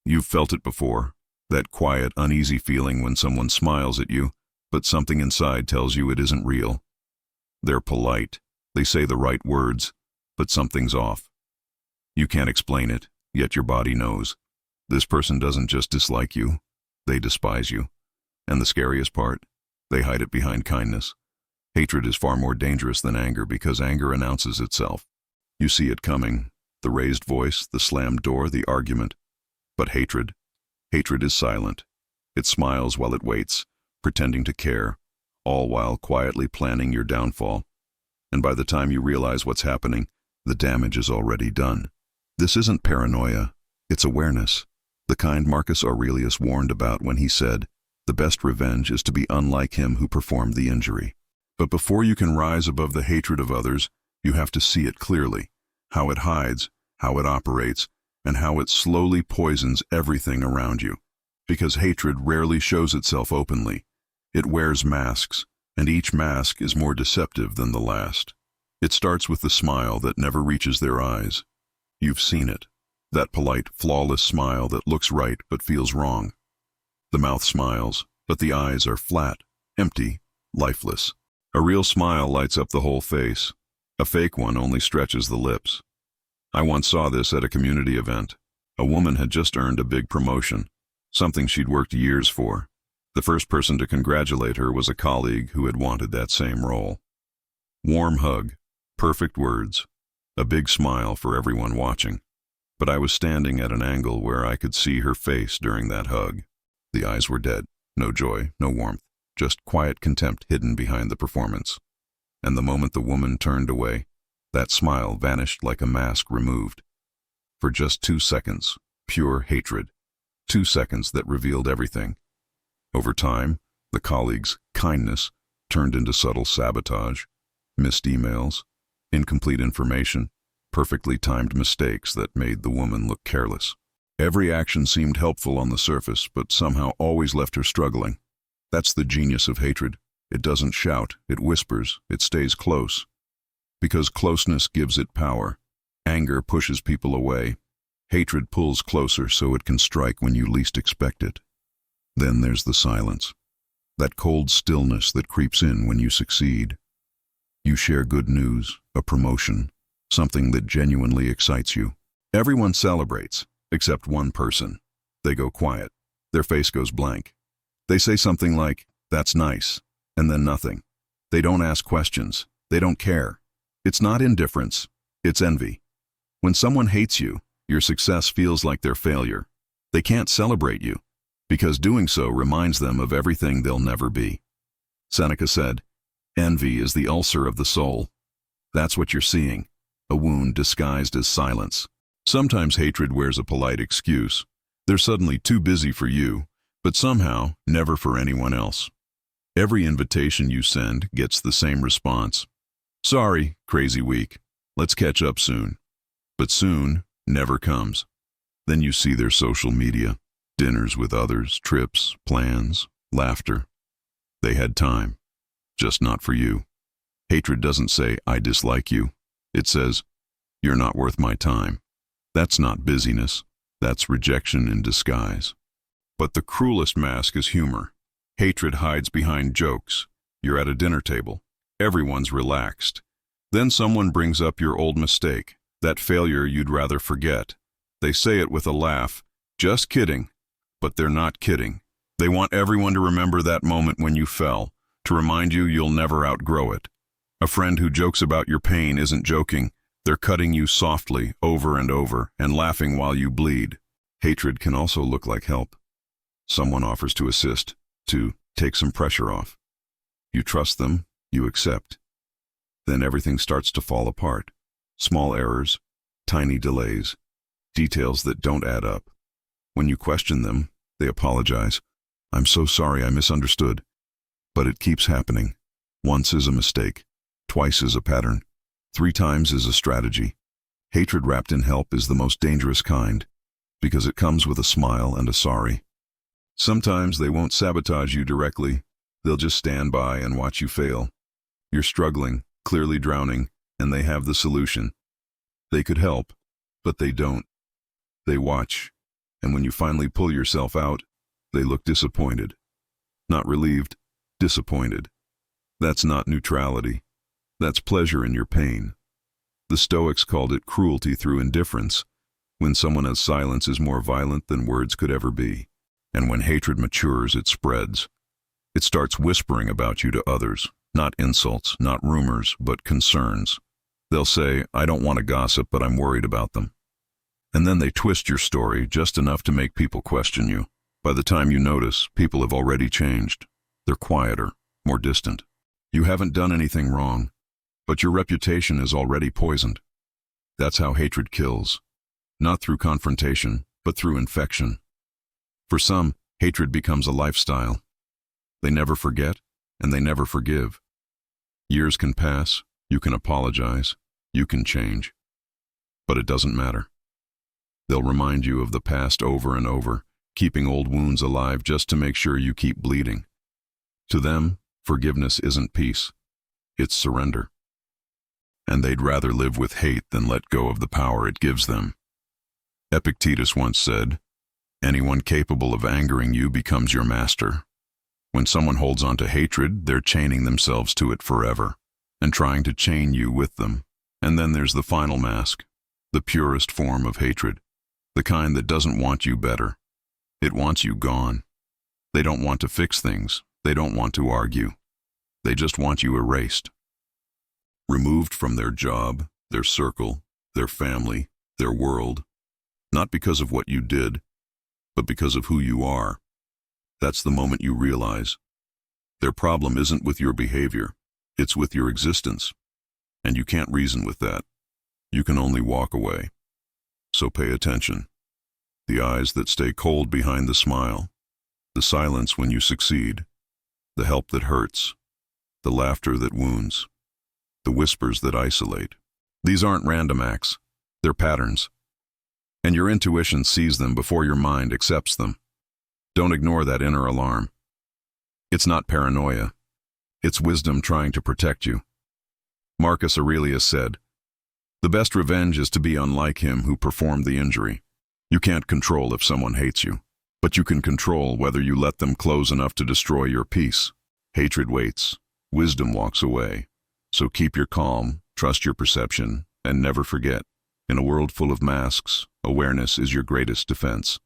You've felt it before, that quiet, uneasy feeling when someone smiles at you, but something inside tells you it isn't real. They're polite, they say the right words, but something's off. You can't explain it, yet your body knows. This person doesn't just dislike you, they despise you. And the scariest part, they hide it behind kindness. Hatred is far more dangerous than anger because anger announces itself. You see it coming, the raised voice, the slammed door, the argument. But hatred is silent. It smiles while it waits, pretending to care, all while quietly planning your downfall. And by the time you realize what's happening, the damage is already done. This isn't paranoia, it's awareness. The kind Marcus Aurelius warned about when he said, "The best revenge is to be unlike him who performed the injury." But before you can rise above the hatred of others, you have to see it clearly, how it hides, how it operates, and how it slowly poisons everything around you. Because hatred rarely shows itself openly. It wears masks, and each mask is more deceptive than the last. It starts with the smile that never reaches their eyes. You've seen it. That polite, flawless smile that looks right but feels wrong. The mouth smiles, but the eyes are flat, empty, lifeless. A real smile lights up the whole face. A fake one only stretches the lips. I once saw this at a community event. A woman had just earned a big promotion, something she'd worked years for. The first person to congratulate her was a colleague who had wanted that same role. Warm hug, perfect words, a big smile for everyone watching. But I was standing at an angle where I could see her face during that hug. The eyes were dead, no joy, no warmth, just quiet contempt hidden behind the performance. And the moment the woman turned away, that smile vanished like a mask removed. For just 2 seconds, pure hatred. 2 seconds that revealed everything. Over time, the colleague's kindness turned into subtle sabotage, missed emails, incomplete information, perfectly timed mistakes that made the woman look careless. Every action seemed helpful on the surface, but somehow always left her struggling. That's the genius of hatred. It doesn't shout, it whispers, it stays close. Because closeness gives it power. Anger pushes people away. Hatred pulls closer so it can strike when you least expect it. Then there's the silence. That cold stillness that creeps in when you succeed. You share good news, a promotion, something that genuinely excites you. Everyone celebrates, except one person. They go quiet. Their face goes blank. They say something like, "That's nice," and then nothing. They don't ask questions. They don't care. It's not indifference. It's envy. When someone hates you, your success feels like their failure. They can't celebrate you, because doing so reminds them of everything they'll never be. Seneca said, "Envy is the ulcer of the soul." That's what you're seeing, a wound disguised as silence. Sometimes hatred wears a polite excuse. They're suddenly too busy for you, but somehow never for anyone else. Every invitation you send gets the same response. "Sorry, crazy week. Let's catch up soon." But soon never comes. Then you see their social media, dinners with others, trips, plans, laughter. They had time, just not for you. Hatred doesn't say, "I dislike you." It says, "You're not worth my time." That's not busyness. That's rejection in disguise. But the cruelest mask is humor. Hatred hides behind jokes. You're at a dinner table. Everyone's relaxed. Then someone brings up your old mistake, that failure you'd rather forget. They say it with a laugh, "Just kidding." But they're not kidding. They want everyone to remember that moment when you fell, to remind you you'll never outgrow it. A friend who jokes about your pain isn't joking. They're cutting you softly, over and over, and laughing while you bleed. Hatred can also look like help. Someone offers to assist, to take some pressure off. You trust them, you accept. Then everything starts to fall apart. Small errors, tiny delays, details that don't add up. When you question them, they apologize. "I'm so sorry, I misunderstood." But it keeps happening. Once is a mistake. Twice is a pattern. 3 times is a strategy. Hatred wrapped in help is the most dangerous kind, because it comes with a smile and a sorry. Sometimes they won't sabotage you directly. They'll just stand by and watch you fail. You're struggling, clearly drowning, and they have the solution. They could help, but they don't. They watch. And when you finally pull yourself out, they look disappointed. Not relieved, disappointed. That's not neutrality. That's pleasure in your pain. The Stoics called it cruelty through indifference, when someone has silence is more violent than words could ever be. And when hatred matures, it spreads. It starts whispering about you to others, not insults, not rumors, but concerns. They'll say, I don't want to gossip, but I'm worried about them. And then they twist your story just enough to make people question you. By the time you notice, people have already changed. They're quieter, more distant. You haven't done anything wrong, but your reputation is already poisoned. That's how hatred kills. Not through confrontation, but through infection. For some, hatred becomes a lifestyle. They never forget, and they never forgive. Years can pass, you can apologize, you can change. But it doesn't matter. They'll remind you of the past over and over, keeping old wounds alive just to make sure you keep bleeding. To them, forgiveness isn't peace, it's surrender. And they'd rather live with hate than let go of the power it gives them. Epictetus once said, anyone capable of angering you becomes your master. When someone holds on to hatred, they're chaining themselves to it forever, and trying to chain you with them. And then there's the final mask, the purest form of hatred, the kind that doesn't want you better. It wants you gone. They don't want to fix things. They don't want to argue. They just want you erased. Removed from their job, their circle, their family, their world, not because of what you did, but because of who you are. That's the moment you realize their problem isn't with your behavior, it's with your existence. And you can't reason with that. You can only walk away. So pay attention. The eyes that stay cold behind the smile, the silence when you succeed, the help that hurts, the laughter that wounds, the whispers that isolate. These aren't random acts, they're patterns. And your intuition sees them before your mind accepts them. Don't ignore that inner alarm. It's not paranoia. It's wisdom trying to protect you. Marcus Aurelius said, the best revenge is to be unlike him who performed the injury. You can't control if someone hates you, but you can control whether you let them close enough to destroy your peace. Hatred waits. Wisdom walks away. So keep your calm, trust your perception, and never forget, in a world full of masks, awareness is your greatest defense.